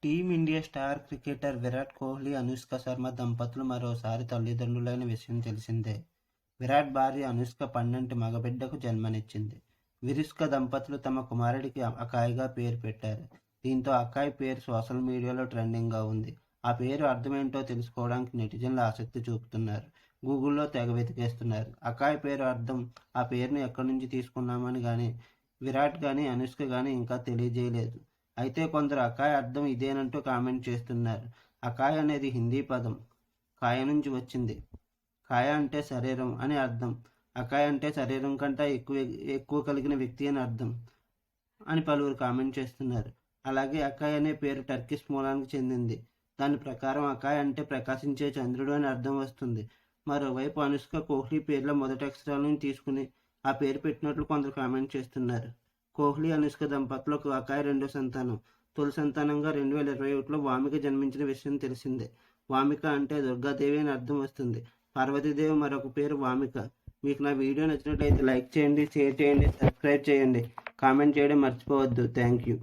Team India star cricketer Virat Kohli, Anushka Sharma దంపతులు మరోసారి తల్లిదండ్రులైన విషయం తెలిసిందే. విరాట్ భార్య అనుష్క పండంటి మగబిడ్డకు జన్మనిచ్చింది. విరుష్క దంపతులు తమ కుమారుడికి అకాయ్గా పేరు పెట్టారు. దీంతో అకాయ్ పేరు సోషల్ మీడియాలో ట్రెండింగ్గా ఉంది. ఆ పేరు అర్థమేంటో తెలుసుకోవడానికి నెటిజన్లు ఆసక్తి చూపుతున్నారు. గూగుల్లో తెగ వెతికేస్తున్నారు. అకాయ్ పేరు అర్థం, ఆ పేరును ఎక్కడి నుంచి తీసుకున్నామని కానీ విరాట్ కానీ అనుష్క కానీ ఇంకా తెలియజేయలేదు. అయితే కొందరు అకాయ్ అర్థం ఇదేనంటూ కామెంట్ చేస్తున్నారు. అకాయ్ అనేది హిందీ పదం. కాయ నుంచి వచ్చింది. కాయ అంటే శరీరం అని అర్థం. అకాయ్ అంటే శరీరం కంటే ఎక్కువ కలిగిన వ్యక్తి అని అర్థం అని పలువురు కామెంట్ చేస్తున్నారు. అలాగే అకాయ్ అనే పేరు టర్కిష్ మూలానికి చెందింది. దాని ప్రకారం అకాయ్ అంటే ప్రకాశించే చంద్రుడు అని అర్థం వస్తుంది. మరోవైపు అనుష్క కోహ్లీ పేర్ల మొదటి అక్షరాలను తీసుకుని ఆ పేరు పెట్టినట్లు కొందరు కామెంట్ చేస్తున్నారు. కోహ్లీ, అనుష్క దంపతులకు అకాయ్ రెండో సంతానం. తొలి సంతానంగా 2021లో వామిక జన్మించిన విషయం తెలిసిందే. వామిక అంటే దుర్గాదేవి అని అర్థం వస్తుంది. పార్వతీదేవి మరొక పేరు వామిక. మీకు నా వీడియో నచ్చినట్లయితే లైక్ చేయండి, షేర్ చేయండి, సబ్స్క్రైబ్ చేయండి, కామెంట్ చేయడం మర్చిపోవద్దు. Thank you.